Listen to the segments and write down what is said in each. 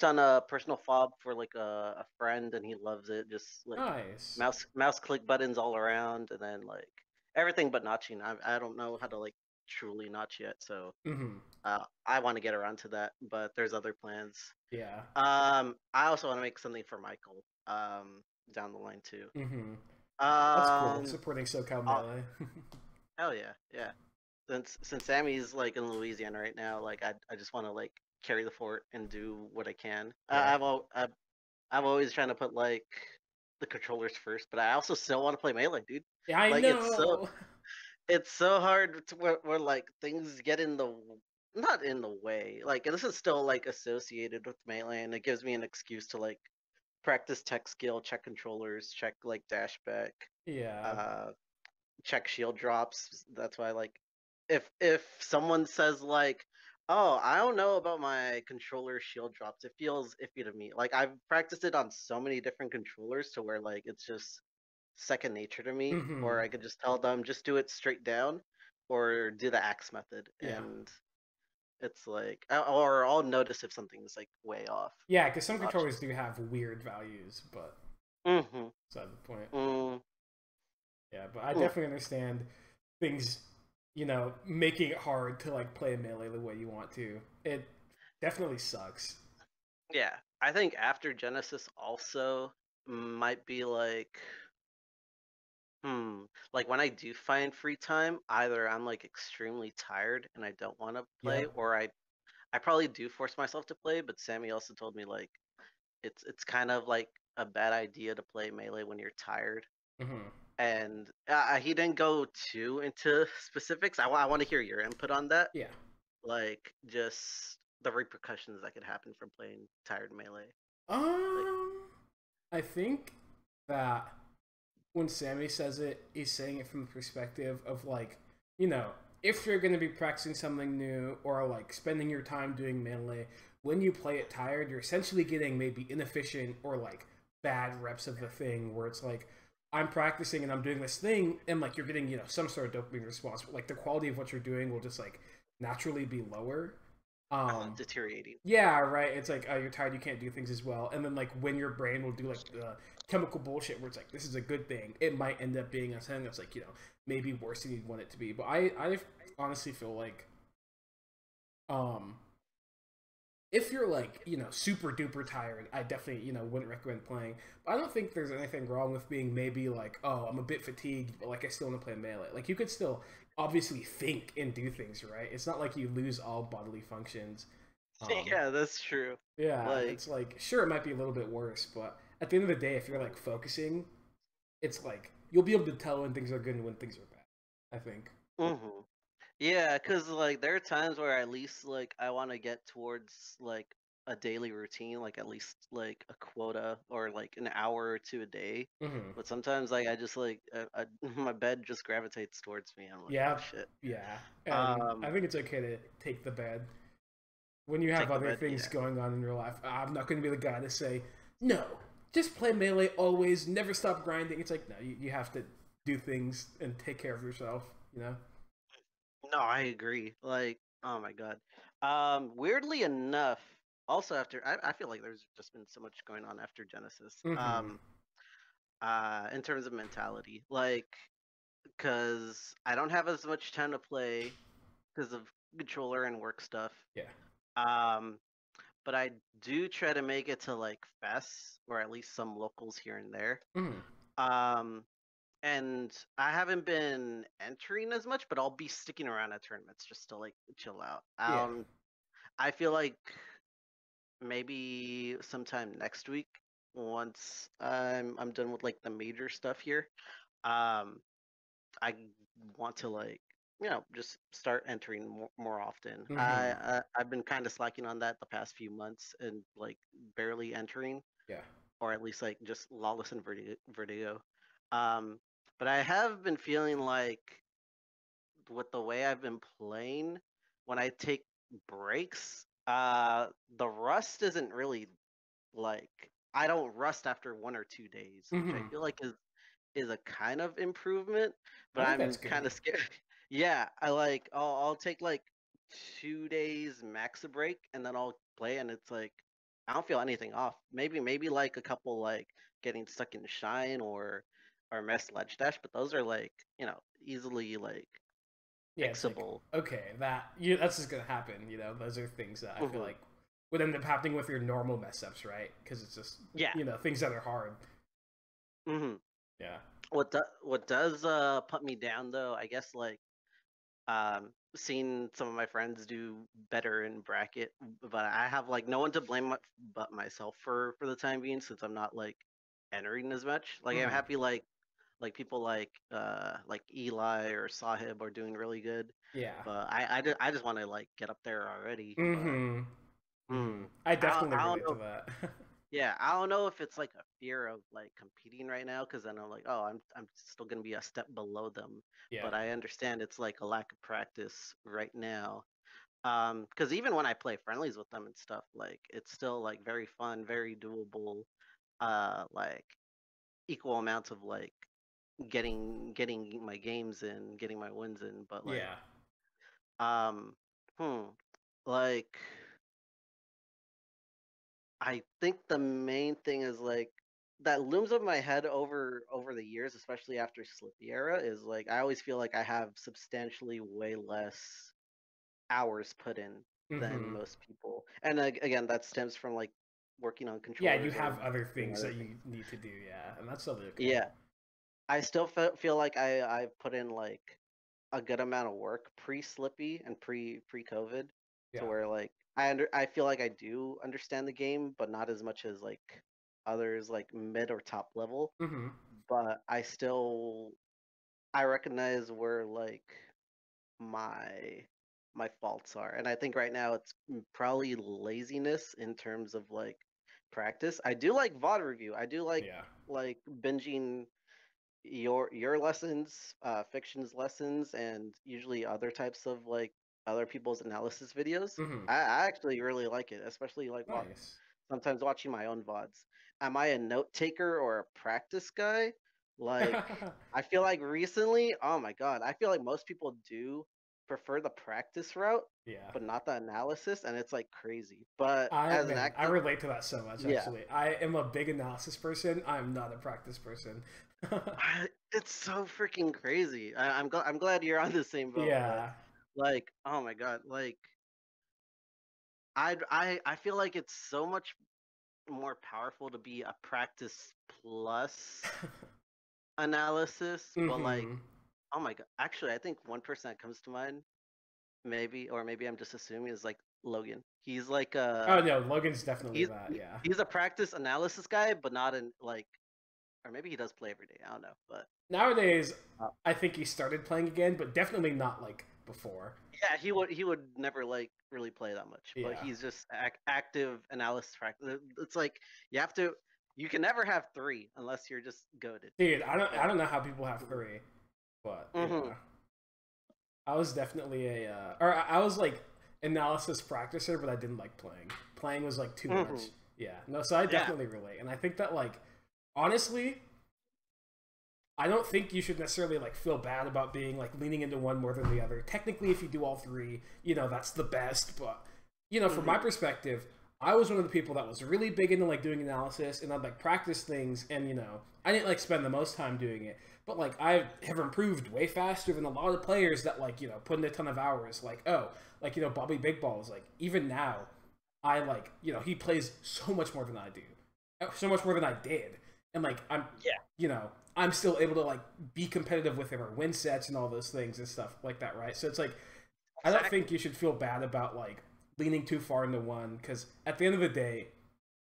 done a personal fob for like a friend, and he loves it. Just like Nice. mouse click buttons all around, and then like everything but notching. I don't know how to like truly notch yet, so Mm-hmm. I want to get around to that. But there's other plans. Yeah. I also want to make something for Michael. Down the line too. Mm-hmm. That's cool. Um, Supporting SoCal uh, Melee. hell yeah, yeah. Since Sammy's like in Louisiana right now, like I just want to like carry the fort and do what I can. Yeah. I'm always trying to put like the controllers first, but I also still want to play melee, dude. Yeah, I Like know. it's so hard to where like things get in the not in the way. Like this is still like associated with melee, and it gives me an excuse to like practice tech skill, check controllers, check like dash back, Yeah. uh, check shield drops. That's why like if someone says like, "Oh, I don't know about my controller shield drops," it feels iffy to me. Like I've practiced it on so many different controllers to where like it's just second nature to me, or Mm-hmm. I could just tell them just do it straight down or do the axe method, Yeah. and it's like or I'll notice if something's like way off Yeah, because some controllers notches. do have weird values, but Mm-hmm. that's the point. Mm. Yeah, but I Mm. definitely understand things, making it hard to like play melee the way you want to. It definitely sucks. Yeah, I think after Genesis also might be like, hmm, like when I do find free time, either I'm like extremely tired and I don't want to play, Yep. or I probably do force myself to play. But Sammy also told me like it's kind of like a bad idea to play melee when you're tired. Mm-hmm. And he didn't go too into specifics. I want to hear your input on that, Yeah. like just the repercussions that could happen from playing tired melee. Like, Um, I think that when Sammy says it, he's saying it from the perspective of like, you know, if you're going to be practicing something new or like spending your time doing melee, when you play it tired, you're essentially getting maybe inefficient or like bad reps of the thing where it's like, I'm practicing and I'm doing this thing and like you're getting, some sort of dopamine response, but like the quality of what you're doing will just like naturally be lower. Um, deteriorating. yeah, right. It's like, oh, you're tired, you can't do things as well. And then like when your brain will do like the chemical bullshit where it's like this is a good thing, it might end up being a thing that's like, maybe worse than you'd want it to be. But I honestly feel like um if you're like, super duper tired, I definitely, wouldn't recommend playing. But I don't think there's anything wrong with being maybe like, oh, I'm a bit fatigued, but like I still want to play melee. Like you could still obviously think and do things, right? It's not like you lose all bodily functions. Um, Yeah, that's true. yeah, and Like, it's like, sure, it might be a little bit worse, but at the end of the day, if you're like focusing, it's like you'll be able to tell when things are good and when things are bad. I think. hmm yeah, cause like there are times where at least like I want to get towards like a daily routine, like at least like a quota or like an hour or two a day. Hmm. But sometimes like I just like my bed just gravitates towards me. I'm like, oh Yeah, shit. yeah, and I Um, think it's okay to take the bed when you have take the other bed. things Yeah. going on in your life. I'm not going to be the guy to say no. Just play melee always. Never stop grinding. It's like no, you have to do things and take care of yourself. You know. No, I agree. Like, oh my god. Weirdly enough, also after I feel like there's just been so much going on after Genesis. Mm-hmm. In terms of mentality, like, because I don't have as much time to play because of controller and work stuff. Yeah. Um, but I do try to make it to like fests or at least some locals here and there. Mm-hmm. Um, and I haven't been entering as much, but I'll be sticking around at tournaments just to like chill out. Yeah. I feel like maybe sometime next week, once I'm done with like the major stuff here, um, I want to like just start entering more often. Mm-hmm. I've been kind of slacking on that the past few months and like barely entering, Yeah. or at least like just lawless and vertigo. Um, but I have been feeling like with the way I've been playing, when I take breaks, the rust isn't really like I don't rust after 1 or 2 days, which I Mm-hmm. feel like is a kind of improvement, I but think I'm that's kind good. of scared. Yeah, I'll take like 2 days max a break and then I'll play and it's like I don't feel anything off. Maybe like a couple like getting stuck in shine or mess ledge dash, but those are like, easily like Yeah, it's like fixable. okay, that's just gonna happen. Those are things that I feel Hmm. like would end up happening with your normal mess ups, right? Because it's just Yeah. things that are hard. Hmm. Yeah, What does put me down though, I guess like seeing some of my friends do better in bracket, but I have like no one to blame but myself for the time being since I'm not like entering as much. Like I'm hmm happy like people like Eli or Sahib are doing really good, yeah, but I just want to like get up there already. But hmm hmm, I definitely I don't relate to know. that. Yeah, I don't know if it's like a fear of like competing right now because then I'm like, oh, I'm still gonna be a step below them. Yeah, But I understand it's like a lack of practice right now. Because even when I play friendlies with them and stuff, like it's still like very fun, very doable. Like equal amounts of like getting my games in, getting my wins in. But like, yeah, um, hmm, like I think the main thing is like that looms over my head over the years, especially after Slippy era, is like I always feel like I have substantially way less hours put in than hmm most people. And again, that stems from like working on yeah. You controllers or have other doing things other that you things. need to do, yeah, and that's totally okay. Yeah, I still feel like I've put in like a good amount of work pre Slippy and pre COVID to Yeah, where like I feel like I do understand the game, but not as much as like others like mid or top level. hmm But I recognize where like my my faults are, and I think right now it's probably laziness in terms of like practice. I do like VOD review. I do yeah, like binging your lessons, fictions lessons, and usually other types of like other people's analysis videos. hmm I actually really like it, especially like nice. sometimes watching my own VODs. Am I a note taker or a practice guy? Like, I feel like recently, oh my God, I feel like most people do prefer the practice route, Yeah. but not the analysis, and it's like crazy. But I as an man, I active, relate to that so much. yeah, Actually, I am a big analysis person. I'm not a practice person. it's so freaking crazy. I'm glad you're on the same boat, but Yeah. like, oh my God, like I feel like it's so much more powerful to be a practice plus analysis, but like, hmm oh my God, actually, I think one person that comes to mind, maybe, or maybe I'm just assuming, is like Logan. He's like Oh no, Logan's definitely he's that. Yeah. he's a practice analysis guy, but not in like, or maybe he does play every day. I don't know, but Nowadays, uh, I think he started playing again, but definitely not like before. yeah, he would never like really play that much, but Yeah. he's just active analysis practice. It's like you can never have three unless you're just goaded. Dude, I Yeah. don't know how people have three, but Hmm. yeah, I was definitely or I was like analysis practicer, but I didn't like playing. Playing was like too much. Hmm. Yeah, no, so I Yeah. definitely relate, and I think that like honestly, I don't think you should necessarily like feel bad about being like leaning into one more than the other. Technically, if you do all three, that's the best. But from my Hmm. perspective, I was one of the people that was really big into like doing analysis and I'd like practice things, and I didn't like spend the most time doing it. But like I have improved way faster than a lot of players that like put in a ton of hours. Like like Bobby Big Balls. Like even now, I like he plays so much more than I do, so much more than I did, and like Yeah. you know I'm still able to like be competitive with him or win sets and all those things and stuff like that, right? So it's like I don't think Exactly. you should feel bad about like leaning too far into one because at the end of the day,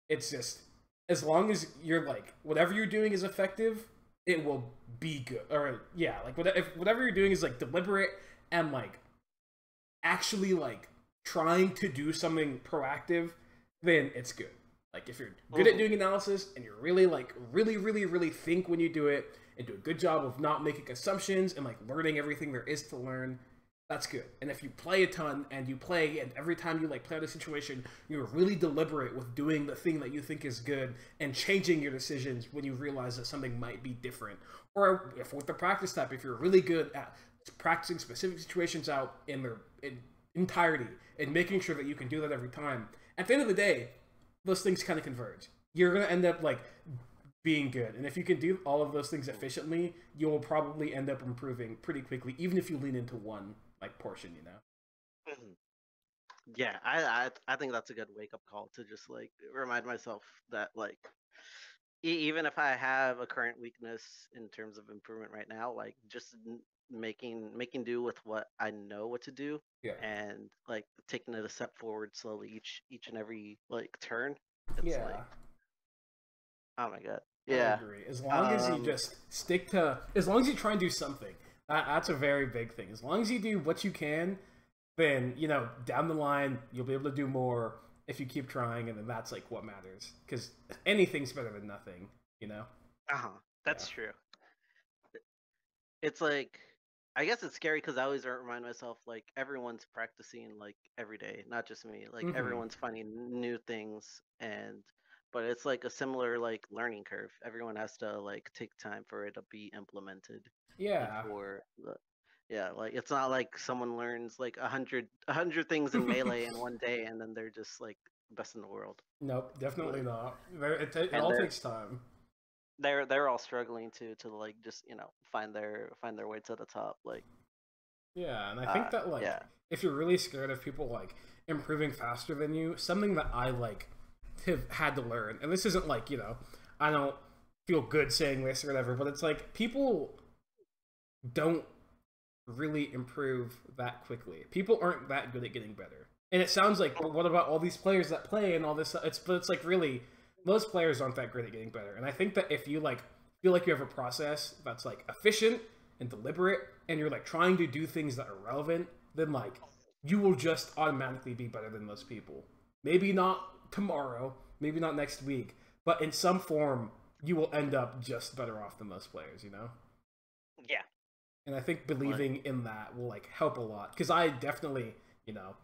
it's just as long as you're like whatever you're doing is effective, it will be good. Or yeah, like if whatever you're doing is like deliberate and like actually like trying to do something proactive, then it's good. Like if you're good at Hmm. doing analysis and you're really like really think when you do it and do a good job of not making assumptions and like learning everything there is to learn, that's good. And if you play a ton and you play and every time you like play out a situation, you're really deliberate with doing the thing that you think is good and changing your decisions when you realize that something might be different. Or if with the practice type, if you're really good at practicing specific situations out in their entirety and making sure that you can do that every time. At the end of the day, those things kind of converge. You're gonna end up like being good, and if you can do all of those things efficiently, you will probably end up improving pretty quickly, even if you lean into one like portion, you know. Mhm. Yeah, I think that's a good wake up call to just like remind myself that like even if I have a current weakness in terms of improvement right now, like just making do with what I know what to do, Yeah. and like taking it a step forward slowly each and every like turn. It's Yeah. like, oh my god, I yeah. agree. As long as you Um, just stick to, as long as you try and do something, that's a very big thing. As long as you do what you can, then you know down the line you'll be able to do more if you keep trying, and then that's like what matters. Because anything's better than nothing, you know. uh-huh, Yeah. that's true. It's like I guess it's scary because I always remind myself like everyone's practicing like every day, not just me. Like Mm-hmm. everyone's finding new things, and but it's like a similar like learning curve. Everyone has to like take time for it to be implemented, and Yeah. for the yeah, like it's not like someone learns like a hundred things in melee in one day, and then they're just like best in the world. Nope, definitely Like, not. It and all takes time. they're all struggling to like just find their way to the top. Like, Yeah, and I think that like yeah. if you're really scared of people like improving faster than you, something that I like have had to learn, and this isn't like, you know, I don't feel good saying this or whatever, but it's like people don't really improve that quickly. People aren't that good at getting better. And it sounds like, but what about all these players that play and all this? But it's like really, most players aren't that great at getting better. And I think that if you like feel like you have a process that's like efficient and deliberate, and you're like trying to do things that are relevant, then like you will just automatically be better than most people. Maybe not tomorrow, maybe not next week, but in some form, you will end up just better off than most players. You know. Yeah. And I think Like, believing in that will like help a lot, because I definitely, you know,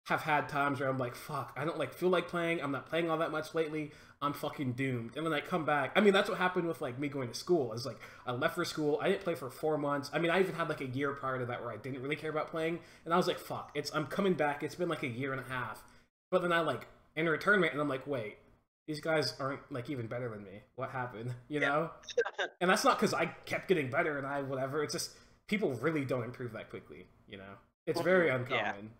have had times where I'm like, fuck, I don't like feel like playing. I'm not playing all that much lately. I'm fucking doomed. And then I come back. I mean, that's what happened with like me going to school. Is like I left for school. I didn't play for 4 months. I mean, I even had like a year prior to that where I didn't really care about playing. And I was like, fuck, I'm coming back. It's been like a year and a half. But then I like enter a tournament and I'm like, wait, these guys aren't like even better than me. What happened? You yeah. know? And that's not because I kept getting better and I whatever. It's just people really don't improve that quickly. You know, it's very Yeah. uncommon.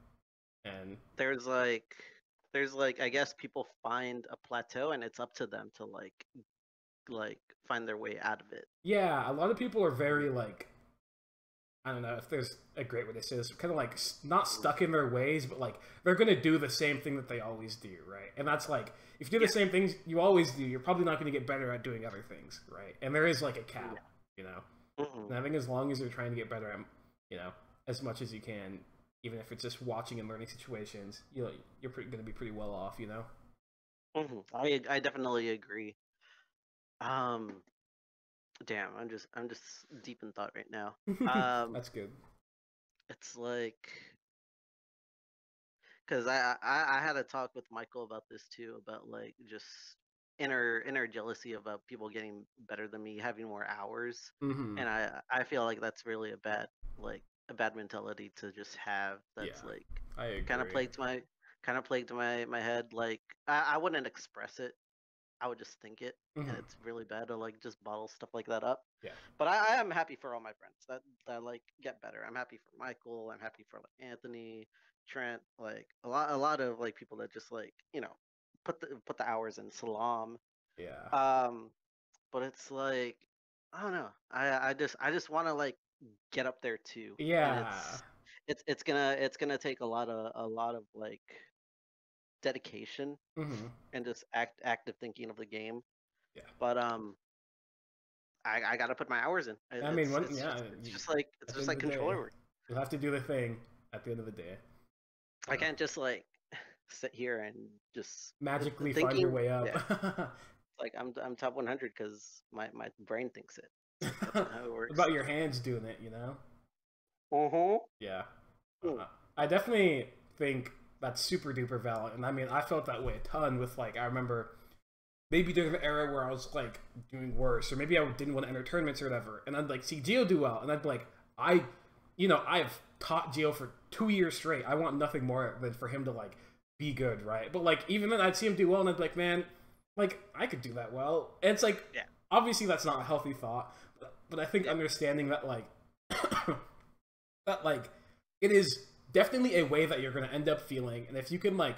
And There's like there's like I guess people find a plateau and it's up to them to like find their way out of it. yeah, a lot of people are very like, I don't know if there's a great way to say this, kind of like not Mhm. stuck in their ways, but like they're gonna do the same thing that they always do, right? And that's like if you do Yeah. the same things you always do, you're probably not gonna get better at doing other things, right? And there is like a cap, Yeah. you know. Hmm. And I think as long as you're trying to get better at, you know, as much as you can, even if it's just watching and learning situations, you're gonna be pretty well off, you know. I definitely agree. Um, damn, I'm just deep in thought right now. Um, That's good. it's like because I had a talk with Michael about this too, about like just inner jealousy about people getting better than me, having more hours, Mm-hmm. and I feel like that's really a bad mentality to just have. That's Yeah, like I kind of agree. plagued my kind of plagued my head. Like I wouldn't express it. I would just think it, and Mm-hmm. it's really bad to like just bottle stuff like that up. Yeah. But I am happy for all my friends that like get better. I'm happy for Michael. I'm happy for like Anthony, Trent, like a lot of like people that just like put the hours in. Salam. Yeah. Um, but it's like I don't know. I just want to like get up there too, and Yeah. it's gonna take a lot of like dedication Mm-hmm. and just active thinking of the game. Yeah. But I gotta put my hours in. I mean, It's it's just it's just like it's at the just end of like the day, controller work. you'll have to do the thing at the end of the day. You I know, can't just like sit here and just magically find your thinking. way up. Yeah, like I'm top 100 because my brain thinks it. It's like that's not how it works. About your hands doing it, you know? Uh-huh. Yeah. I definitely think that's super duper valid. And I mean, I felt that way a ton with like, I remember maybe during the era where I was like doing worse, or maybe I didn't want to enter tournaments or whatever, and I'd like see Geo do well, and I'd be like, I've taught Geo for 2 years straight. I want nothing more than for him to like be good, right? But like even then, I'd see him do well, and I'd be like, man, like I could do that well. And it's like Yeah. obviously that's not a healthy thought, but I think understanding that like that like it is definitely a way that you're going to end up feeling, and if you can like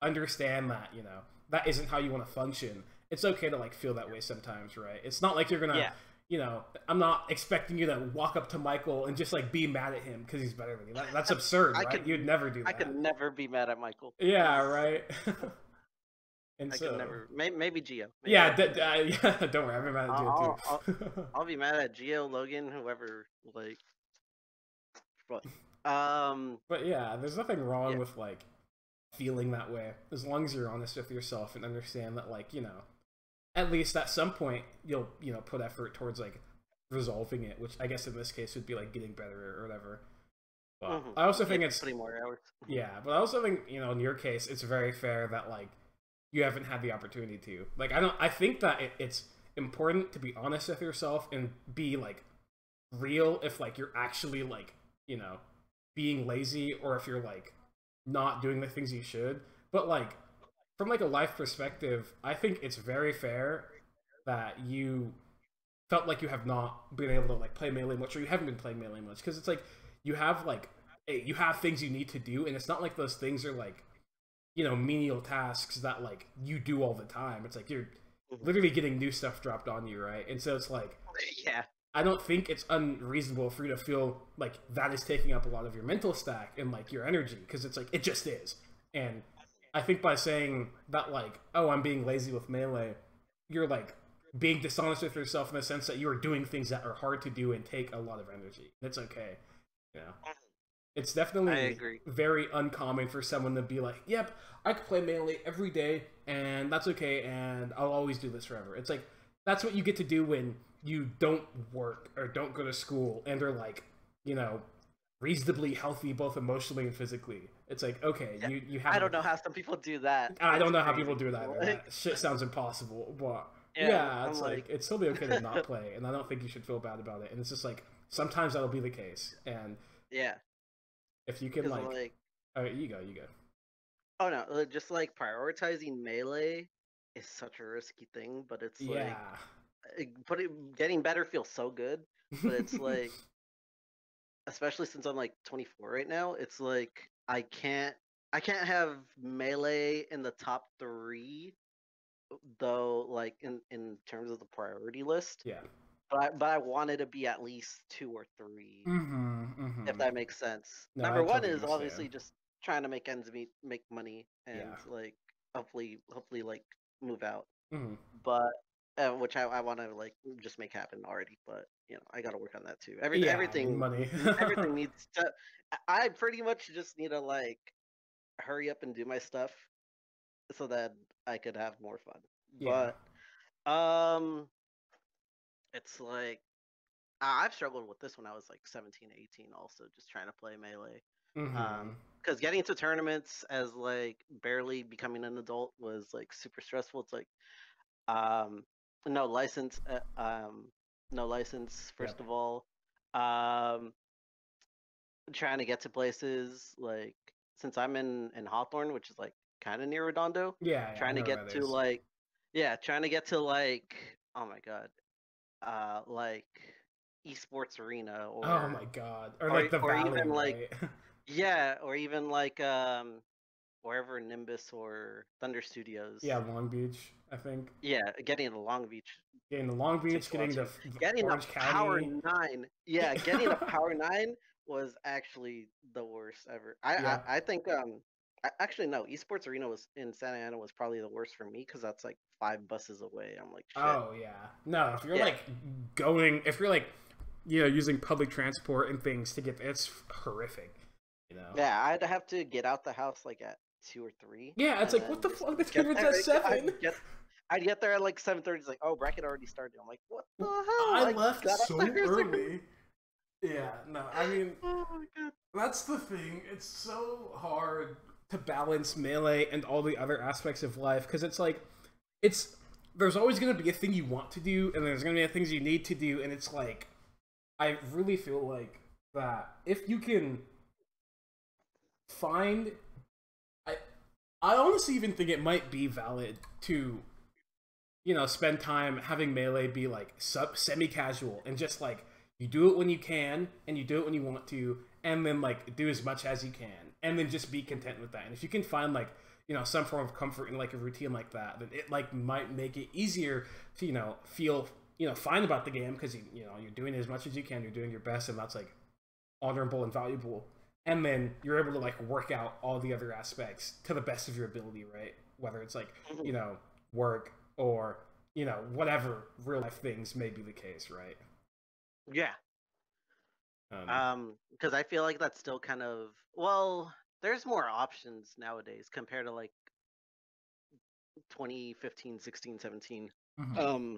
understand that, you know, that isn't how you want to function, it's okay to like feel that way sometimes, right? It's not like you're gonna Yeah. you know, I'm not expecting you to walk up to Michael and just like be mad at him because he's better than you. That's absurd, right? You'd never do that. I could never be mad at Michael. Yeah, right. And I so, could never. Maybe Gio. Maybe yeah, yeah. Don't worry, I've been mad at Gio too. I'll be mad at Gio, Logan, whoever. Like, but But yeah, there's nothing wrong yeah. with like feeling that way as long as you're honest with yourself and understand that, like, you know, at least at some point you'll, you know, put effort towards like resolving it, which I guess in this case would be like getting better or whatever. But I also think it's putting more hours. Yeah, but I also think, you know, in your case, it's very fair that like you haven't had the opportunity to. Like, I think that it's important to be honest with yourself and be like real if like you're actually like, you know, being lazy or if you're like not doing the things you should. But like from like a life perspective, I think it's very fair that you felt like you have not been able to like play Melee much, or you haven't been playing Melee much, because it's like you have like you have things you need to do, and it's not like those things are like, you know, menial tasks that like you do all the time. It's like you're literally getting new stuff dropped on you, right? And so it's like, yeah, I don't think it's unreasonable for you to feel like that is taking up a lot of your mental stack and like your energy, because it's like it just is. And I think by saying that like, oh, I'm being lazy with Melee, you're like being dishonest with yourself in the sense that you are doing things that are hard to do and take a lot of energy. It's okay, you know. It's definitely very uncommon for someone to be like, yep, I could play Melee every day, and that's okay, and I'll always do this forever. It's like, that's what you get to do when you don't work or don't go to school and are like, you know, reasonably healthy both emotionally and physically. It's like, okay, yeah. you have... I don't know how some people do that. I don't know how people do that. That shit sounds impossible, but yeah, it's like, it's totally okay to not play, and I don't think you should feel bad about it. And it's just like, sometimes that'll be the case, and yeah, if you can like oh, you go. Oh no, just like prioritizing Melee is such a risky thing, but it's like getting better feels so good, but it's like, especially since I'm like 24 right now, it's like I can't have Melee in the top 3 though, like in terms of the priority list. Yeah. But I wanted to be at least 2 or 3, if that makes sense. No, Number one is obviously just trying to make ends meet, make money, and like hopefully like move out. But which I want to like just make happen already. But you know, I got to work on that too. Everything money. everything needs to. I pretty much just need to like hurry up and do my stuff so that I could have more fun. Yeah. But it's like I've struggled with this when I was like 17, 18 also, just trying to play Melee. Because getting into tournaments as like barely becoming an adult was like super stressful. It's like no license first of all. Trying to get to places like, since I'm in Hawthorne, which is like kind of near Redondo. Trying to get to like oh my god, like esports arena, or oh my god, or like the Valley, even like yeah, or even like wherever Nimbus or Thunder Studios. Yeah, Long Beach, I think. Yeah, getting to Long Beach. Getting to Long Beach, getting Orange County. Power 9. Yeah, getting a Power 9 was actually the worst ever. I think actually no, esports arena was in Santa Ana was probably the worst for me, because that's like 5 buses away. I'm like, shit. Oh yeah, no, if you're like going, if you're like, you know, using public transport and things to get there, it's horrific, you know. Yeah, I'd have to get out the house like at 2 or 3. Yeah, it's like, what the fuck? The tournament's at 7. I'd get there at like 7:30. It's like, oh, bracket already started. I'm like, what the hell? I left so early. Yeah, no, I mean, oh my god, that's the thing. It's so hard to balance Melee and all the other aspects of life, because it's like, there's always going to be a thing you want to do, and there's going to be things you need to do, and it's like, I really feel like that if you can find, I honestly even think it might be valid to, spend time having Melee be like semi-casual and just like you do it when you can and you do it when you want to, and then like do as much as you can, and then just be content with that. And if you can find like some form of comfort in like a routine like that, then it like might make it easier to feel fine about the game because you're doing as much as you can, you're doing your best, and that's like honorable and valuable. And then you're able to like work out all the other aspects to the best of your ability, right? Whether it's like work or whatever real life things may be the case, right? Yeah. Because I feel like that's still kind of, well, there's more options nowadays compared to like 2015, 16, 17. Mm-hmm.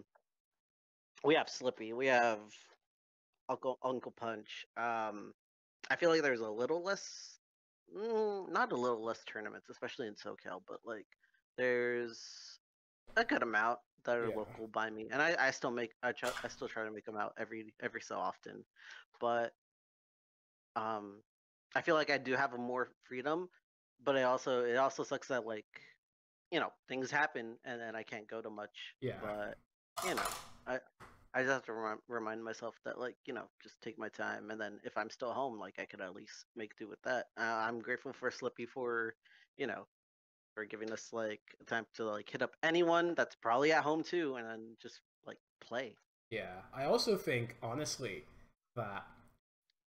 We have Slippy, we have Uncle Punch. I feel like there's a little less, not a little less tournaments, especially in SoCal, but like there's a good amount that are Yeah. local by me, and I still I still try to make them out every so often, but I feel like I do have a more freedom, but it also sucks that like things happen and then I can't go to much, Yeah. but you know I I just have to remind myself that like just take my time, and then if I'm still home, like I could at least make do with that. I'm grateful for Slippy for you know for giving us like time to like hit up anyone that's probably at home too, and then just like play. Yeah. I also think honestly that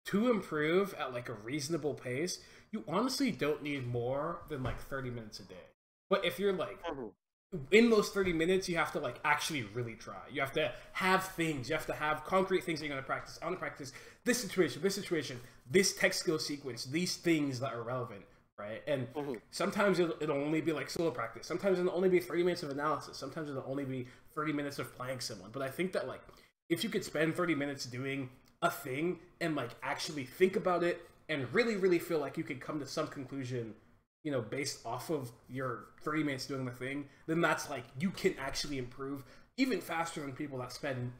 to improve at like a reasonable pace, you honestly don't need more than like 30 minutes a day. But if you're like Mhm. in those 30 minutes, you have to like actually really try. You have to have things. You have to have concrete things that you're going to practice. I want to practice this situation, this tech skill sequence, these things that are relevant, right? And Mhm. sometimes it'll only be like solo practice. Sometimes it'll only be 30 minutes of analysis. Sometimes it'll only be 30 minutes of playing someone. But I think that like if you could spend 30 minutes doing a thing and like actually think about it and really, really feel like you could come to some conclusion based off of your 30 minutes doing the thing, then that's like you can actually improve even faster than people that spend,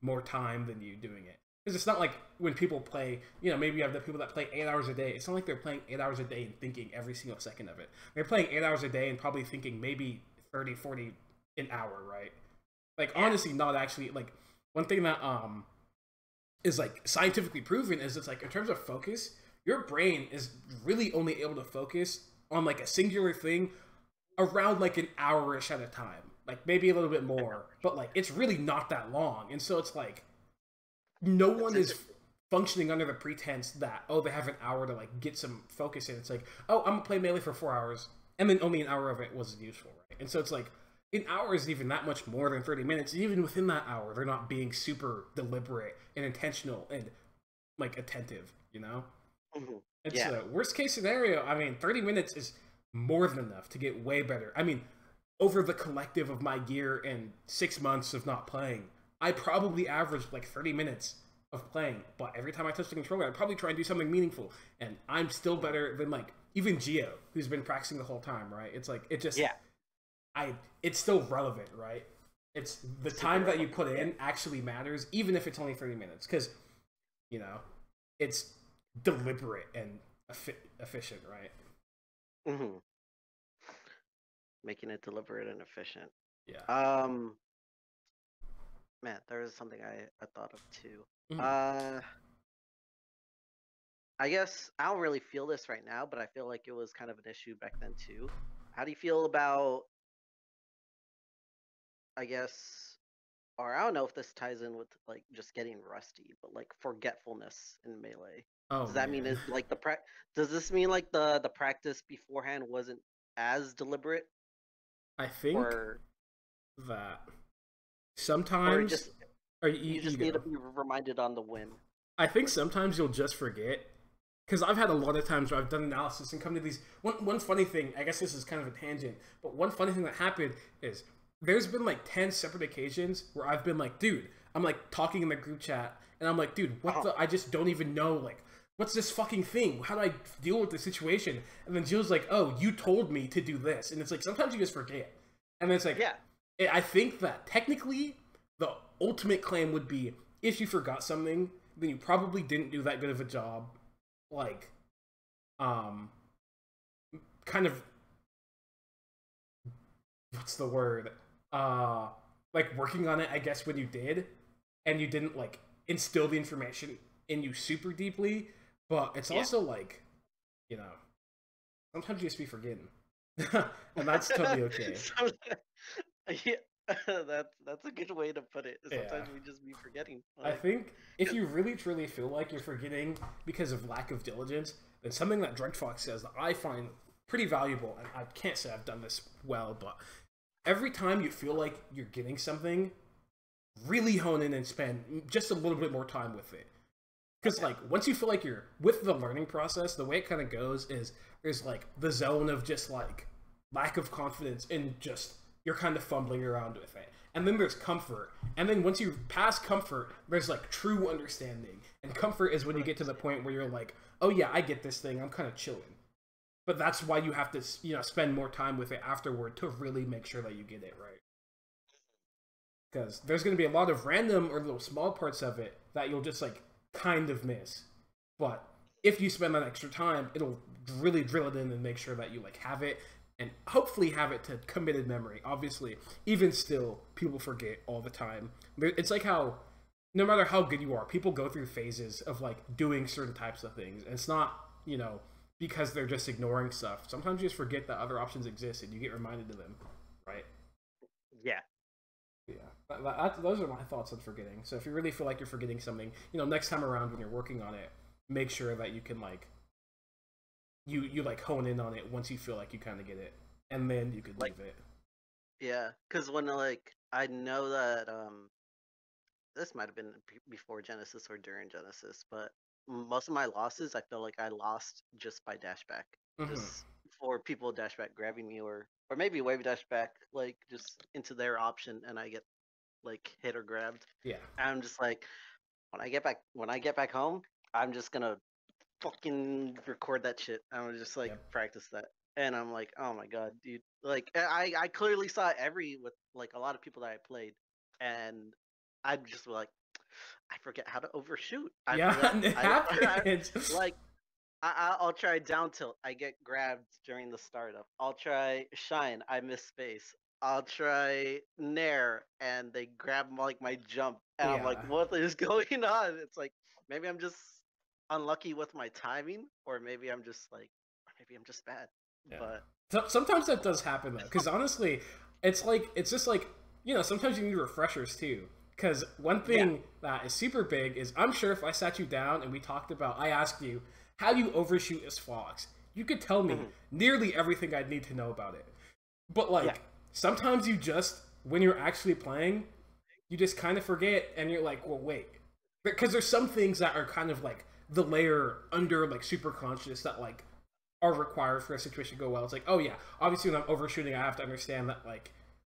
more time than you doing it. Because it's not like when people play, maybe you have the people that play 8 hours a day. It's not like they're playing 8 hours a day and thinking every single second of it. They're playing 8 hours a day and probably thinking maybe 30, 40 an hour, right? Like, honestly, not actually. Like, one thing that is like scientifically proven is it's like in terms of focus, your brain is really only able to focus on like a singular thing around like an hour-ish at a time, like maybe a little bit more, but like it's really not that long. And so it's like no That's one is functioning under the pretense that they have an hour to like get some focus in. It's like, I'm gonna play Melee for 4 hours and then only an hour of it was useful, right? And so it's like an hour is even that much more than 30 minutes. Even within that hour, they're not being super deliberate and intentional and like attentive, Mhm. It's Yeah. a worst case scenario. I mean, 30 minutes is more than enough to get way better. I mean, over the collective of my gear and 6 months of not playing, I probably averaged like 30 minutes of playing. But every time I touch the controller, I probably try and do something meaningful. And I'm still better than like even Geo, who's been practicing the whole time, right? It's like, it just, Yeah. it's still relevant, right? It's the Super time that you relevant. put in actually matters, even if it's only 30 minutes. Because, it's deliberate and efficient, right? Mhm. Making it deliberate and efficient. Yeah. Um, Man, there was something I thought of too. Mhm. Uh, I guess I don't really feel this right now, but I feel like it was kind of an issue back then too. How do you feel about, I guess, or I don't know if this ties in with like just getting rusty, but like forgetfulness in Melee. Oh Does that mean man, it like does this mean like the practice beforehand wasn't as deliberate, I think or that or sometimes, just or you you just need to go. be reminded on the whim? I think sometimes you'll just forget because I've had a lot of times where I've done analysis and come to these. One funny thing, I guess this is kind of a tangent, but one funny thing that happened is there's been like 10 separate occasions where I've been like, dude, I'm like talking in the group chat and I'm like, dude, what Oh, the? I just don't even know like. What's this fucking thing? How do I deal with the situation? And then Jill's like, "Oh, you told me to do this," and it's like sometimes you just forget. And then it's like, yeah. I think that technically the ultimate claim would be if you forgot something, then you probably didn't do that good of a job, like, um, kind of what's the word? Like working on it, I guess, when you did, and you didn't like instill the information in you super deeply. But it's also like, you know, sometimes you just be forgetting, and that's totally okay. Yeah, that's a good way to put it. Yeah. Sometimes we just be forgetting. I Like, think if you really truly feel like you're forgetting because of lack of diligence, then something that Drunk Fox says that I find pretty valuable, and I can't say I've done this well, but every time you feel like you're getting something, really hone in and spend just a little bit more time with it. Because like once you feel like you're with the learning process, the way it kind of goes is there's like the zone of just like lack of confidence and just you're kind of fumbling around with it. And then there's comfort. And then once you pass comfort, there's like true understanding. And comfort is when you get to the point where you're like, oh yeah, I get this thing. I'm kind of chilling. But that's why you have to, you know, spend more time with it afterward to really make sure that you get it right. Because there's going to be a lot of random or little small parts of it that you'll just like kind of miss. But if you spend that extra time, it'll really drill it in and make sure that you like have it and hopefully have it to committed memory. Obviously, even still, people forget all the time. It's like how no matter how good you are, people go through phases of like doing certain types of things. And it's not, you know, because they're just ignoring stuff. Sometimes you just forget that other options exist and you get reminded of them, right? yeah, Yeah, those are my thoughts on forgetting. So if you really feel like you're forgetting something, you know, next time around when you're working on it, make sure that you can like you like hone in on it once you feel like you kind of get it, and then you could like leave it. yeah, because when like I know that this might have been before Genesis or during Genesis, but most of my losses I feel like I lost just by dashback, Hmm. just for people dashback grabbing me or maybe wave dashback like just into their option and I get like hit or grabbed. Yeah. I'm just like when I get back home, I'm just gonna fucking record that shit. I'm just like Yep. practice that. And I'm like, oh my god, dude! Like, I clearly saw every with like a lot of people that I played, and I just like, I forget how to overshoot. I Yeah, forgot. it I happens. like I'll try down tilt. I get grabbed during the startup. I'll try shine. I miss space. I'll try nair, and they grab like my jump, and I'm like, Yeah. what is going on? It's like maybe I'm just unlucky with my timing, or maybe I'm just bad. Yeah. But So, sometimes that does happen though, because honestly, it's just like, you know, sometimes you need refreshers too. Because one yeah, thing that is super big is I'm sure if I sat you down and we talked about, I asked you, how do you overshoot as Fox? You could tell me mhm, nearly everything I'd need to know about it. But yeah, like sometimes you just when you're actually playing, you just kind of forget and you're like, well, wait, because there's some things that are kind of like the layer under like super conscious that like are required for a situation to go well. It's like, oh yeah, obviously when I'm overshooting, I have to understand that like,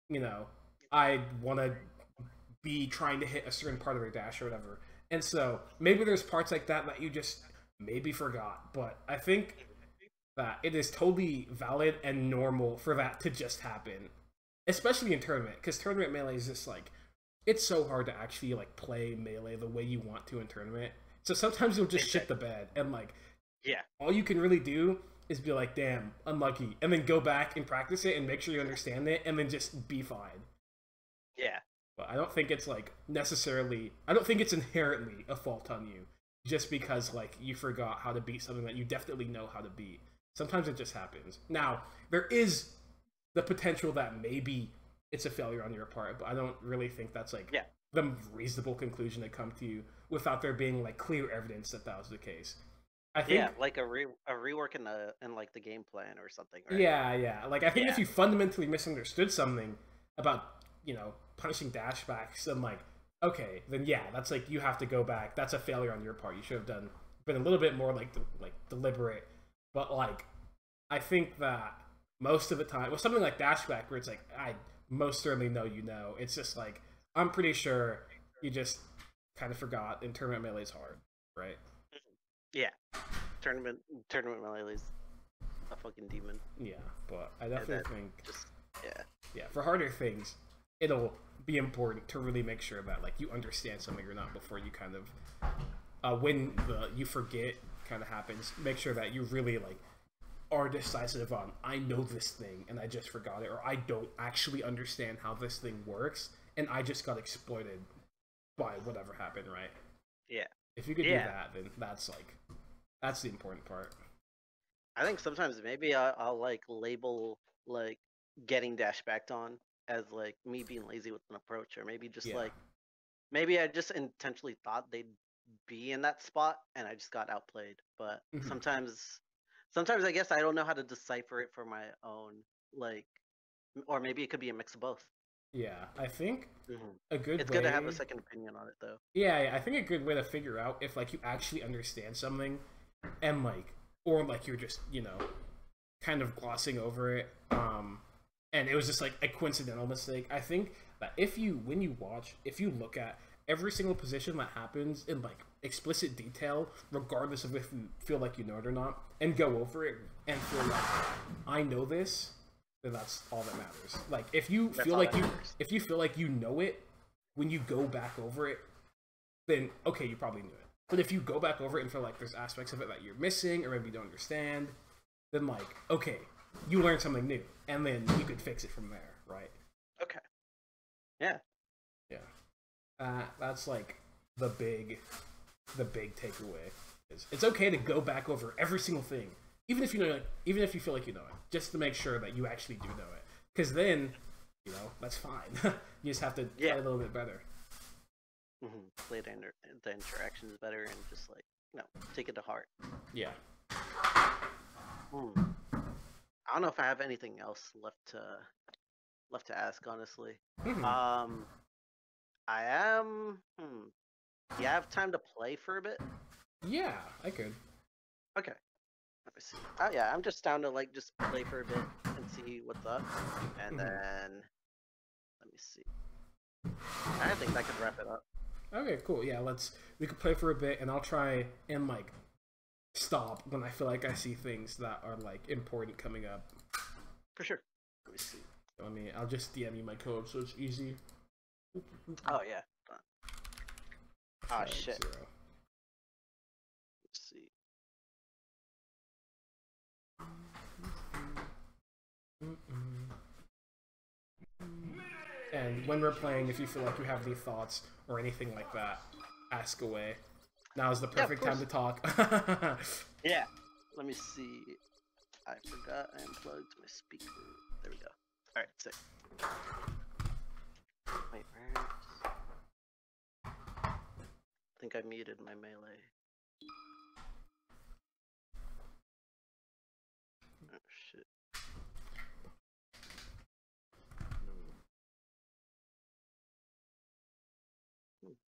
you know, I want to be trying to hit a certain part of their dash or whatever. And so maybe there's parts like that that you just maybe forgot. But I think that it is totally valid and normal for that to just happen, especially in tournament, because tournament melee is just like it's so hard to actually like play melee the way you want to in tournament. So sometimes you'll just shit the exactly. bed and like Yeah, all you can really do is be like, damn, unlucky, and then go back and practice it and make sure you understand it, and then just be fine. yeah, But I don't think it's like necessarily. I don't think it's inherently a fault on you, just because like you forgot how to beat something that you definitely know how to beat. Sometimes it just happens. Now there is the potential that maybe it's a failure on your part, but I don't really think that's like yeah, the reasonable conclusion to come to without there being like clear evidence that that was the case. I yeah. think Like a rework in like the game plan or something, right? yeah, yeah. Like I think if Yeah, you fundamentally misunderstood something about, you know, punishing dashbacks, then like, okay, then yeah, that's like you have to go back. That's a failure on your part. You should have been a little bit more like like deliberate. But like, I think that most of the time, with something like dashback, where it's like I most certainly know you know, it's just like I'm pretty sure you just kind of forgot. And tournament melee is hard, right? yeah. Tournament tournament Melee a fucking demon, Yeah, but I and that definitely think just yeah, yeah, for harder things, it'll be important to really make sure that like you understand something or not before you kind of when the you forget kind of happens. Make sure that you really like are decisive on, I know this thing and I just forgot it, or I don't actually understand how this thing works and I just got exploited by whatever happened, right? Yeah. If you could do that, then that's the important part. I think sometimes maybe I'll like label like getting dash backed on as like me being lazy with an approach, or maybe just like maybe I just intentionally thought they'd be in that spot and I just got outplayed. But sometimes I guess I don't know how to decipher it for my own, like, or maybe it could be a mix of both. Yeah, I think a good It's way... good to have a second opinion on it, though. Yeah, I think a good way to figure out if, like, you actually understand something and, like, or, like, you're just, you know, kind of glossing over it, and it was just, like, a coincidental mistake. I think that when you watch, if you look at every single position that happens in, like, explicit detail, regardless of if you feel like you know it or not, and go over it and feel like, I know this, then that's all that matters. Like, if you feel like you know it when you go back over it, then okay, you probably knew it. But if you go back over it and feel like there's aspects of it that you're missing or maybe you don't understand, then like, okay, you learned something new, and then you could fix it from there, right? Okay. Yeah. That's like the big takeaway. It's okay to go back over every single thing, even if you feel like you know it, just to make sure that you actually do know it. Because then, you know, that's fine. You just have to play a little bit better. Play the interactions better and just like, you know, take it to heart. Yeah. I don't know if I have anything else left to ask, honestly. I am. Do you have time to play for a bit? Yeah, I could. Okay. Let me see. Oh yeah, I'm just down to like just play for a bit and see what's up, and then let me see. I think that could wrap it up. Okay, cool. Yeah, we could play for a bit, and I'll try and like stop when I feel like I see things that are like important coming up. For sure. Let me see. I'll just DM you my code so it's easy. Oh yeah. Oh shit. 0. Let's see. And when we're playing, if you feel like you have any thoughts or anything like that, ask away. Now is the perfect time to talk. Yeah. Let me see. I forgot I unplugged my speaker. There we go. Alright, sick. Wait, where is... I think I muted my melee. Oh shit.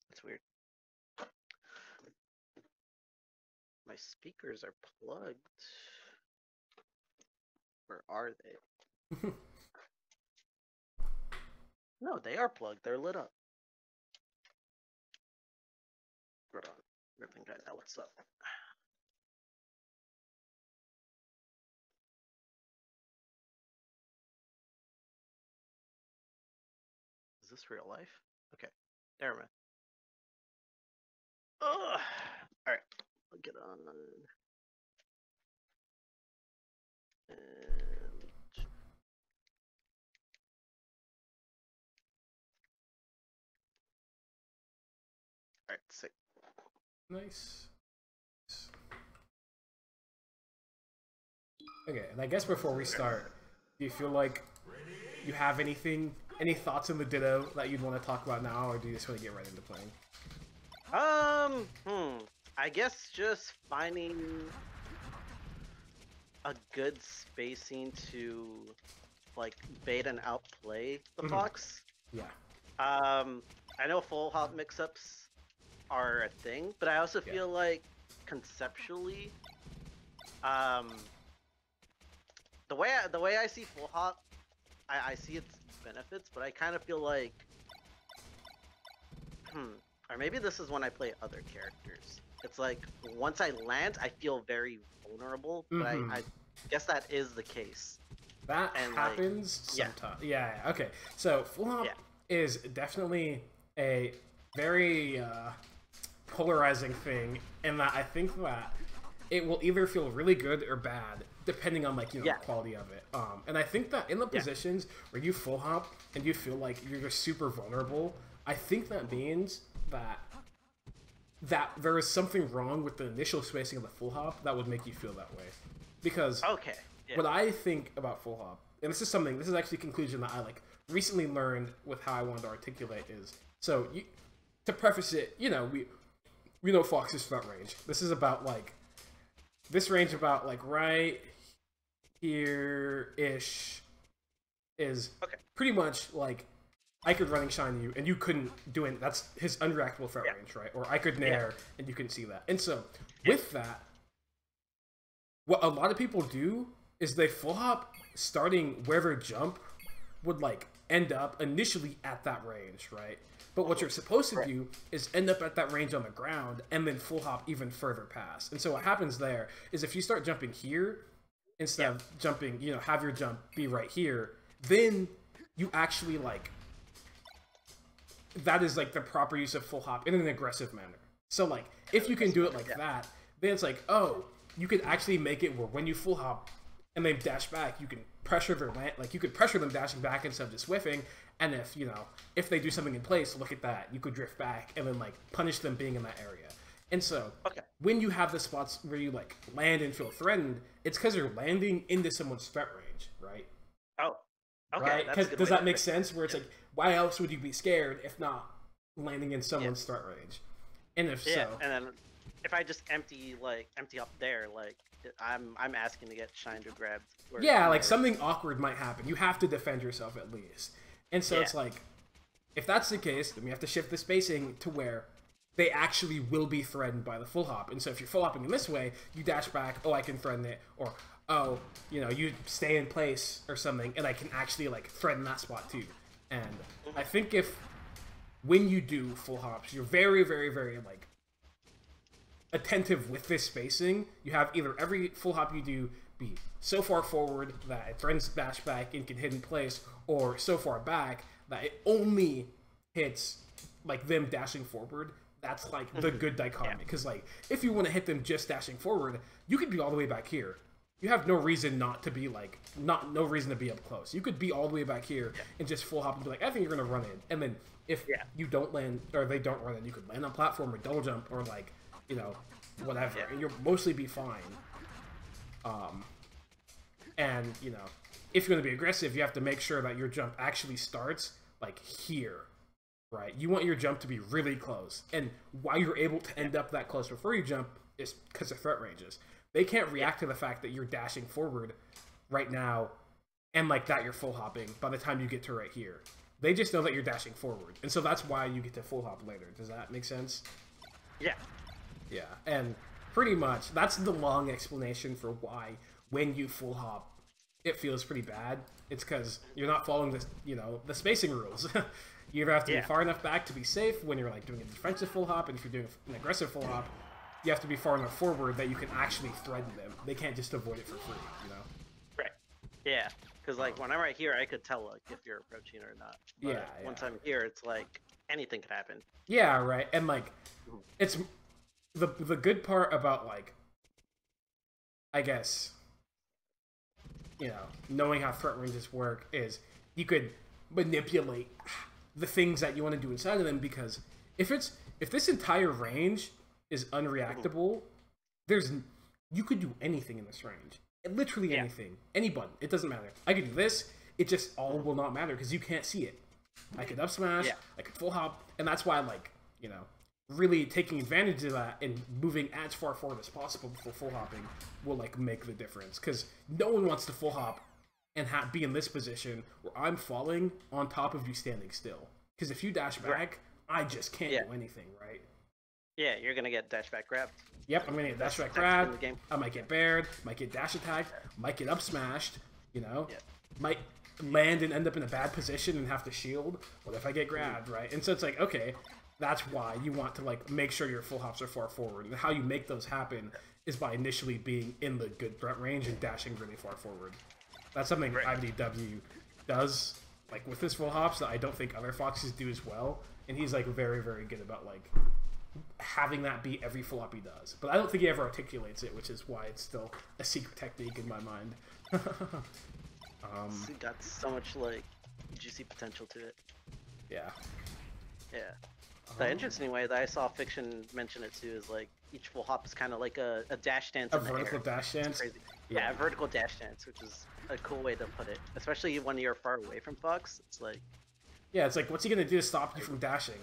That's weird. My speakers are plugged. Where are they? No, they are plugged. They're lit up. Hold on. I think I know what's up. Is this real life? Okay. Never mind. Ugh. Alright. I'll get on. And... Alright, sick. Nice. Okay, and I guess before we start, do you feel like you have any thoughts on the Ditto that you'd want to talk about now, or do you just want to get right into playing? I guess just finding a good spacing to like bait and outplay the fox. Yeah. I know full hop mix-ups are a thing, but I also feel like conceptually, the way I see full hop, I see its benefits, but I kind of feel like, or maybe this is when I play other characters. It's like once I land, I feel very vulnerable, but I guess that is the case. That happens sometimes. Yeah. Okay. So full hop is definitely a very polarizing thing, in that I think that it will either feel really good or bad depending on like, you know, the quality of it. And I think that in the positions where you full hop and you feel like you're just super vulnerable, I think that means that there is something wrong with the initial spacing of the full hop that would make you feel that way. Because what I think about full hop, and this is actually a conclusion that I like recently learned with how I wanted to articulate is, so to preface it, you know, we know Fox's front range. This is about like, this range about like right here-ish is pretty much like I could running shine you and you couldn't do it. That's his unreactable front range, right? Or I could nair and you couldn't see that. And so with that, what a lot of people do is they full hop starting where their jump would like end up initially at that range, right? But what you're supposed to do is end up at that range on the ground and then full hop even further past. And so what happens there is if you start jumping here instead of jumping, you know, have your jump be right here, then you actually like, that is like the proper use of full hop in an aggressive manner. So like, if you can do it like that, then it's like, oh, you could actually make it where when you full hop and they dash back, you can pressure their land, like you could pressure them dashing back instead of just whiffing. And if, you know, if they do something in place, look at that, you could drift back and then like punish them being in that area. And so when you have the spots where you like land and feel threatened, it's because you're landing into someone's threat range, right? Oh, okay. Right? Does that make sense? Where it's like, why else would you be scared if not landing in someone's threat range? And if so, and then if I just empty up there, like I'm asking to get shined or grabbed. Like something awkward might happen. You have to defend yourself at least. And so it's like, if that's the case, then we have to shift the spacing to where they actually will be threatened by the full hop. And so if you're full hopping in this way, you dash back, oh, I can threaten it, or oh, you know, you stay in place or something, and I can actually like threaten that spot too. And I think when you do full hops, you're very, very, very like attentive with this spacing. You have either every full hop you do be so far forward that it threatens dash back and can hit in place, or so far back that it only hits like them dashing forward. That's like the good dichotomy, because like if you want to hit them just dashing forward, you could be all the way back here. You have no reason not to be like, no reason to be up close. You could be all the way back here and just full hop and be like, I think you're gonna run in. And then if you don't land, or they don't run in, you could land on platform or double jump or like, you know, whatever, and you'll mostly be fine. And you know, if you're gonna be aggressive, you have to make sure that your jump actually starts like here, right? You want your jump to be really close, and why you're able to end up that close before you jump is because of threat ranges. They can't react to the fact that you're dashing forward right now and like that you're full hopping by the time you get to right here. They just know that you're dashing forward, and so that's why you get to full hop later. Does that make sense? Yeah. Yeah, and pretty much that's the long explanation for why when you full hop, it feels pretty bad. It's because you're not following the, you know, the spacing rules. You either have to be far enough back to be safe when you're like doing a defensive full hop, and if you're doing an aggressive full hop, you have to be far enough forward that you can actually threaten them. They can't just avoid it for free, you know? Right. Yeah, because like when I'm right here, I could tell like if you're approaching or not. But once I'm here, it's like anything could happen. Yeah, right. And like, it's the good part about like, I guess, you know, knowing how threat ranges work is you could manipulate the things that you want to do inside of them, because if this entire range is unreactable, you could do anything in this range. Literally anything. Any button. It doesn't matter. I could do this, it just all will not matter because you can't see it. I could up smash, I could full hop, and that's why, like, you know, really taking advantage of that and moving as far forward as possible before full hopping will like make the difference, because no one wants to full hop and be in this position where I'm falling on top of you standing still, because if you dash back, I just can't do anything, right? Yeah, you're gonna get dash back grabbed. Yep, I'm gonna get dash back grabbed. I might get bared, might get dash attacked, might get up smashed, you know, might land and end up in a bad position and have to shield. What if I get grabbed, right? And so it's like, okay, that's why you want to like make sure your full hops are far forward, and how you make those happen is by initially being in the good threat range and dashing really far forward. That's something IBDW does, like with his full hops, that I don't think other Foxes do as well, and he's like very, very good about like having that be every full hop he does. But I don't think he ever articulates it, which is why it's still a secret technique in my mind. It's got so much like juicy potential to it. Yeah. Yeah. The interesting way that I saw Fiction mention it too is like each full hop is kind of like a dash dance. A vertical dash dance? Crazy. Yeah, a vertical dash dance, which is a cool way to put it. Especially when you're far away from Fox. It's like... Yeah, it's like, what's he going to do to stop you from dashing?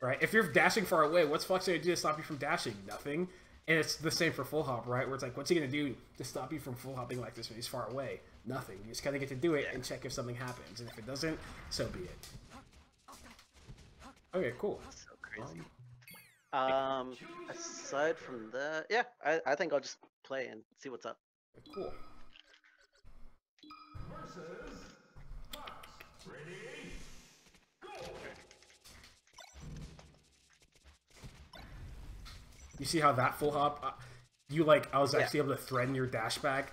Right? If you're dashing far away, what's Fox going to do to stop you from dashing? Nothing. And it's the same for full hop, right? Where it's like, what's he going to do to stop you from full hopping like this when he's far away? Nothing. You just kind of get to do it and check if something happens. And if it doesn't, so be it. Okay, cool. So crazy. Aside from that, yeah, I think I'll just play and see what's up. Cool. You see how that full hop, I was actually able to threaten your dash back,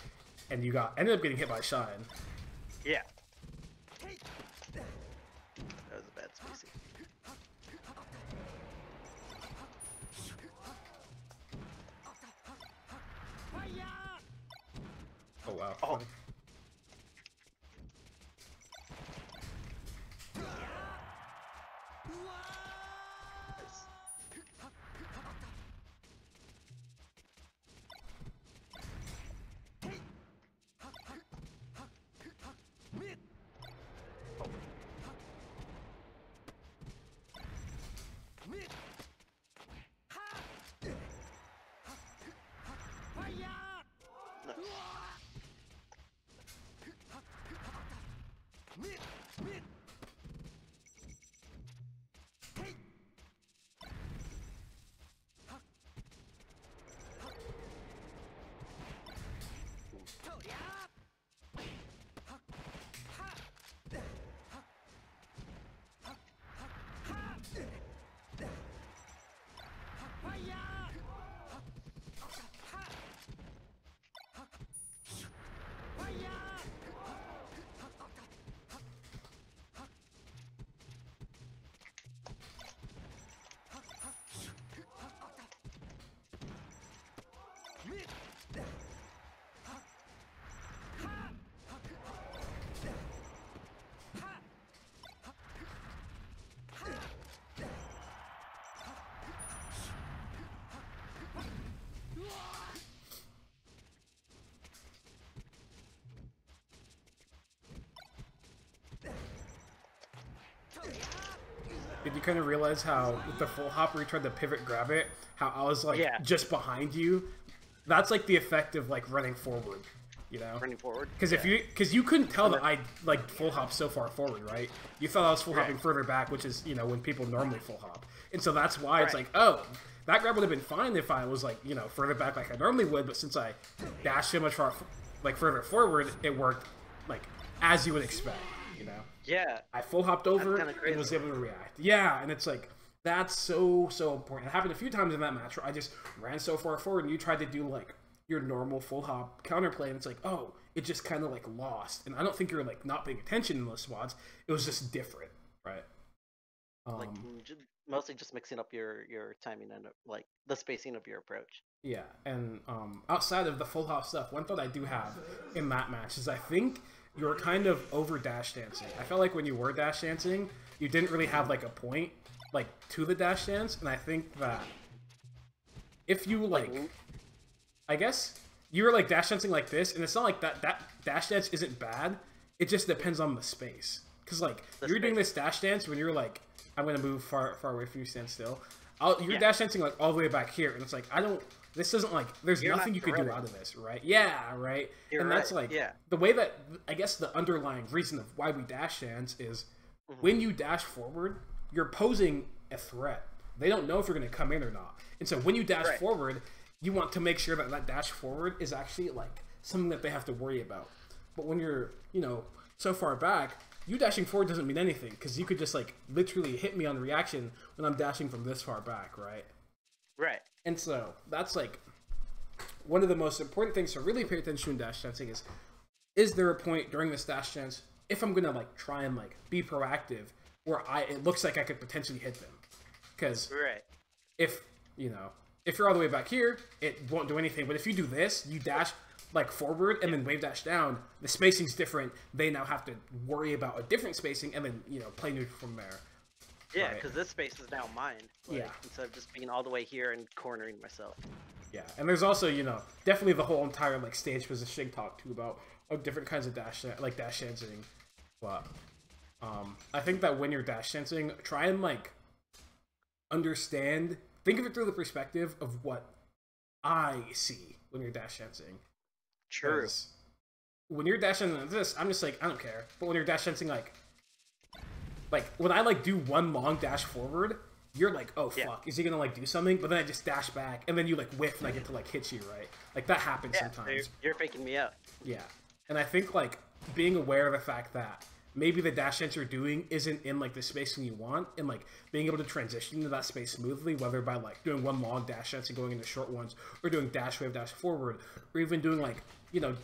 and you ended up getting hit by Shine. Yeah. That was a bad spacing. Oh wow. Oh. Funny. Did you kind of realize how with the full hop where you tried to pivot grab it, how I was like just behind you? That's like the effect of like running forward, you know? Running forward? Because you couldn't tell that I like full hop so far forward, right? You thought I was full hopping further back, which is, you know, when people normally full hop. And so that's why it's like, oh, that grab would have been fine if I was like, you know, further back like I normally would, but since I dashed so much far like further forward, it worked like as you would expect, you know? Yeah. I full hopped over and was able to react. Yeah, and it's like, that's so important. It happened a few times in that match where I just ran so far forward and you tried to do like your normal full hop counterplay and it's like, oh, it just kind of like lost. And I don't think you're like not paying attention in those spots. It was just different, right? Like mostly just mixing up your timing and like the spacing of your approach. Yeah, and outside of the full hop stuff, one thought I do have in that match is I think you were kind of over dash dancing. I felt like when you were dash dancing, you didn't really have like a point like to the dash dance, and I think that if you like, I guess you were like dash dancing like this, and it's not like that dash dance isn't bad. It just depends on the space, because like you're doing this dash dance when you're like, I'm gonna move far away from you, stand still. You're dash dancing like all the way back here, and it's like this isn't like, there's nothing you could do out of this, right? Yeah, right? And that's like, the way that, I guess the underlying reason of why we dash dance is when you dash forward, you're posing a threat. They don't know if you're going to come in or not. And so when you dash forward, you want to make sure that that dash forward is actually like something that they have to worry about. But when you're, you know, so far back, you dashing forward doesn't mean anything because you could just like literally hit me on reaction when I'm dashing from this far back, right? Right. And so that's like one of the most important things to really pay attention to dash dancing is there a point during this dash dance if I'm gonna like try and like be proactive where it looks like I could potentially hit them? Because if you know, if you're all the way back here, it won't do anything. But if you do this, you dash like forward and then wave dash down, the spacing's different. They now have to worry about a different spacing and then, you know, play neutral from there. Yeah, because this space is now mine. Like, yeah. Instead of just being all the way here and cornering myself. Yeah, and there's also, you know, definitely the whole entire like stage positioning talk too about different kinds of dash dancing. But I think that when you're dash dancing, try and like understand, think of it through the perspective of what I see when you're dash dancing. True. When you're dash dancing like this, I'm just like, I don't care. But when you're dash dancing like when I like do one long dash forward, you're like, oh fuck, is he gonna like do something? But then I just dash back, and then you like whiff and I get to like hit you, right? Like that happens sometimes. You're faking me out. Yeah, and I think like being aware of the fact that maybe the dash dance you're doing isn't in like the spacing you want, and like being able to transition into that space smoothly, whether by like doing one long dash dance and going into short ones, or doing dash wave dash forward, or even doing like, you know,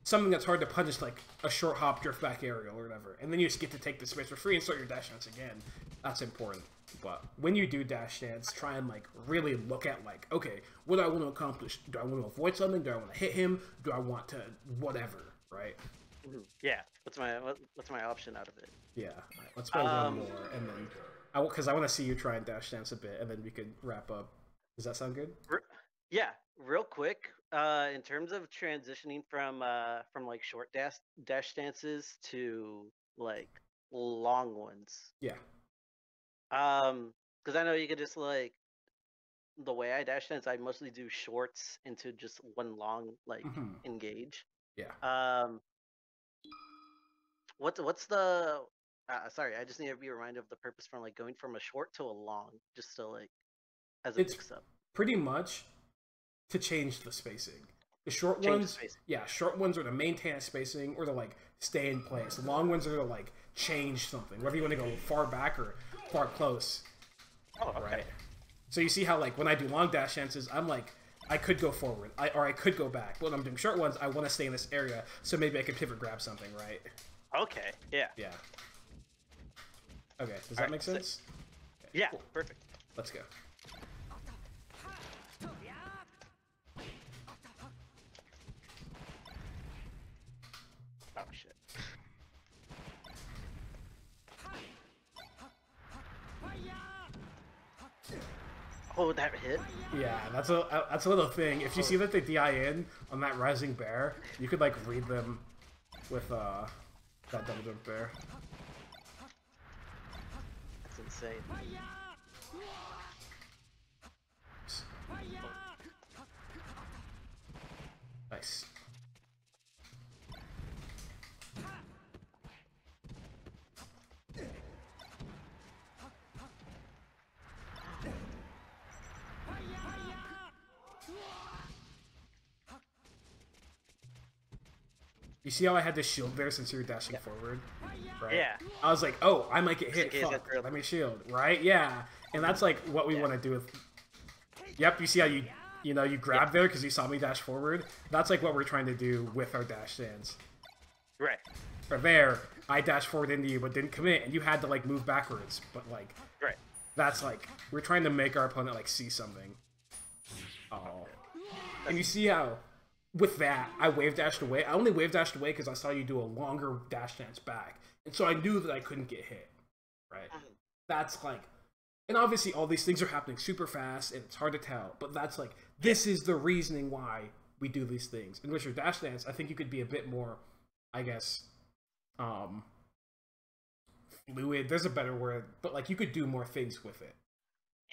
something that's hard to punish, like a short hop drift back aerial or whatever, and then you just get to take the space for free and start your dash dance again. That's important. But when you do dash dance, try and like really look at like, okay, what do I want to accomplish? Do I want to avoid something? Do I want to hit him? Do I want to whatever, right? Yeah. What's my option out of it? Yeah. Right, let's play one more, and then because I want to see you try and dash dance a bit, and then we could wrap up. Does that sound good? Yeah. Real quick, in terms of transitioning from like short dash dances to like long ones. Yeah. Because I know you could just like, the way I dash dance, I mostly do shorts into just one long like engage. Yeah. What's the sorry, I just need to be reminded of the purpose from like going from a short to a long, just to like as a mix up. Pretty much to change the spacing. The short ones, short ones are to maintain a spacing or to like stay in place. The long ones are to like change something, whether you want to go far back or far close. Oh, okay. Right. So you see how like when I do long dash dances, I'm like, I could go forward, or I could go back. But when I'm doing short ones, I want to stay in this area, so maybe I could pivot grab something, right? Okay. Yeah. Yeah. Okay. Does that make sense? Okay, yeah. Cool. Perfect. Let's go. Oh shit. Oh, that hit? Yeah, that's a little thing. If you see that they DI in on that rising bear, you could like read them with that double jump bear. That's insane. Nice. You see how I had to shield there since you were dashing forward? Right? Yeah. I was like, oh, I might get hit. Fuck, let me shield. Right? Yeah. And that's like what we want to do with... Yep, you see how you grab there because you saw me dash forward? That's like what we're trying to do with our dash dance. Right. For there, I dashed forward into you but didn't commit, and you had to like move backwards. But like... Right. That's like... We're trying to make our opponent like see something. Oh. And you see how... With that, I wave dashed away. I only wave dashed away because I saw you do a longer dash dance back. And so I knew that I couldn't get hit. Right? That's like... And obviously all these things are happening super fast and it's hard to tell. But that's like... This is the reasoning why we do these things. And with your dash dance, I think you could be a bit more, I guess... fluid. There's a better word. But like you could do more things with it.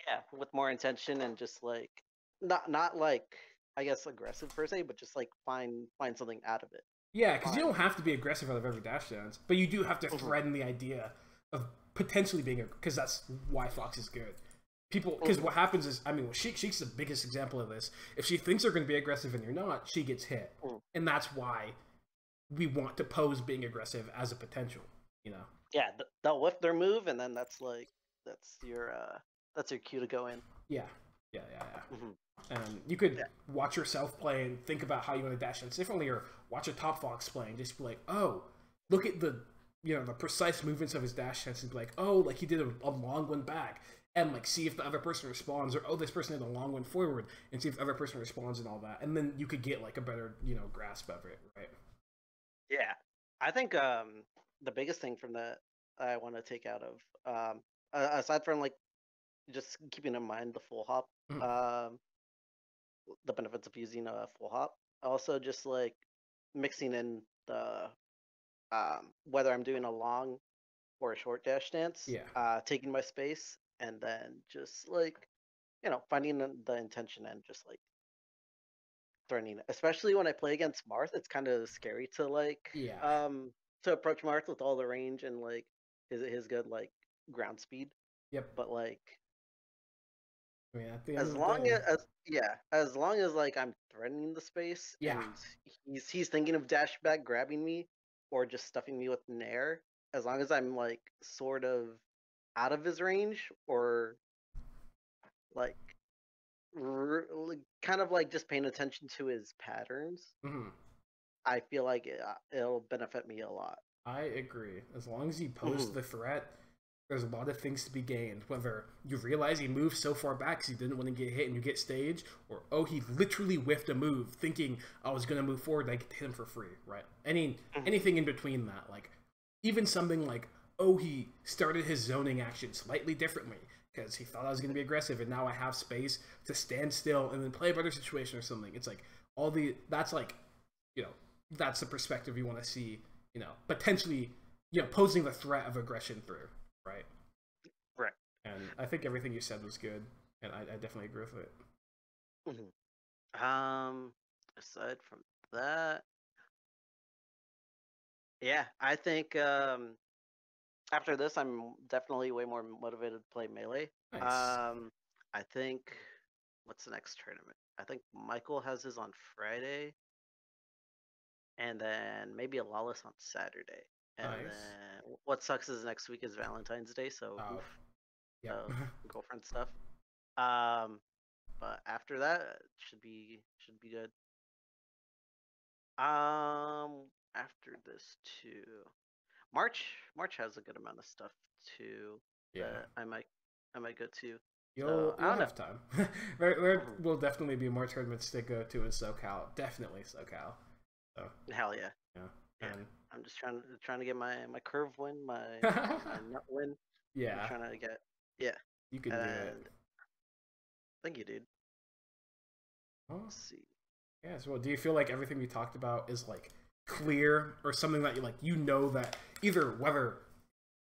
Yeah, with more intention and just like... Not like... I guess aggressive per se, but just like find something out of it. Yeah, because you don't have to be aggressive out of every dash dance, but you do have to threaten the idea of potentially being, because that's why Fox is good. People, because what happens is, I mean, well, Sheik's the biggest example of this. If she thinks they're going to be aggressive and you're not, she gets hit, and that's why we want to pose being aggressive as a potential. You know? Yeah, they'll whiff their move, and then that's your cue to go in. Yeah. And you could watch yourself play and think about how you want to dash dance differently, or watch a top Fox play and just be like, oh, look at the the precise movements of his dash dance and be like, oh, like he did a long one back, and like see if the other person responds, or oh, this person did a long one forward, and see if the other person responds and all that, and then you could get like a better grasp of it, right? Yeah, I think the biggest thing from that I want to take out of aside from like just keeping in mind the full hop, Mhm. um, the benefits of using a full hop, also just like mixing in the whether I'm doing a long or a short dash dance, Yeah. taking my space and then just like finding the intention and just like threatening it. Especially when I play against Marth, it's kind of scary to like Yeah. to approach Marth with all the range and like his good like ground speed. Yep. But like I mean, at the end as of the long day, as yeah, as long as like I'm threatening the space yeah. and he's thinking of dash back grabbing me or just stuffing me with nair, as long as I'm like sort of out of his range or like kind of like just paying attention to his patterns, Mhm. I feel like it'll benefit me a lot. I agree. As long as you pose Hmm. the threat, there's a lot of things to be gained. Whether you realize he moved so far back because he didn't want to get hit and you get stage, or oh, he literally whiffed a move thinking I was gonna move forward and I get to hit him for free, right? Hmm. Anything in between that, like even something like oh, he started his zoning action slightly differently because he thought I was gonna be aggressive and now I have space to stand still and then play a better situation or something. It's like that's like you know that's the perspective you want to see, potentially, posing the threat of aggression through, right? Right. And I think everything you said was good, and I definitely agree with it. Hmm. Aside from that, yeah, I think after this, I'm definitely way more motivated to play melee. Nice. I think what's the next tournament? I think Michael has his on Friday, and then maybe a Lawless on Saturday. And Nice. then what sucks is next week is Valentine's Day, so Oh, oof, yep. girlfriend stuff. Um, but after that, it should be good. After this too, March has a good amount of stuff too Yeah. that I might go to. You'll So I you'll don't know. have time. there Mhm. will definitely be more tournaments to go to in SoCal. Definitely SoCal. So Hell yeah, yeah, yeah. and I'm just trying to get my curve win, my nut win. I'm yeah, trying to get yeah, you can do it. and thank you, dude. Oh, Let's see. yes. Well, do you feel like everything we talked about is like clear or something that that either whether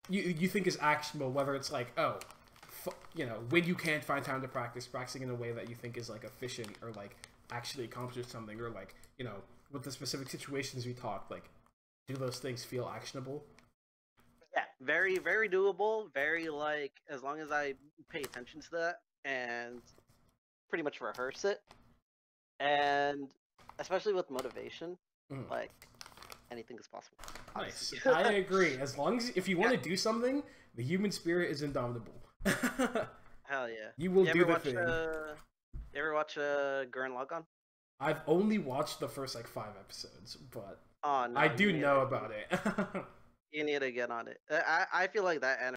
you think is actionable, whether it's like when you can't find time to practice, practicing in a way that you think is like efficient or like actually accomplishes something, or like with the specific situations we talked, like do those things feel actionable? Yeah, very very doable. Very like as long as I pay attention to that and pretty much rehearse it, and especially with motivation, Mm, like anything is possible. Honestly. nice. I agree. As long as if you want Yeah. to do something, the human spirit is indomitable. Hell yeah. You will You do ever the watch thing. Gurren Lagann? I've only watched the first like 5 episodes, but Oh I no, do know about it. you need to get on it. I feel like that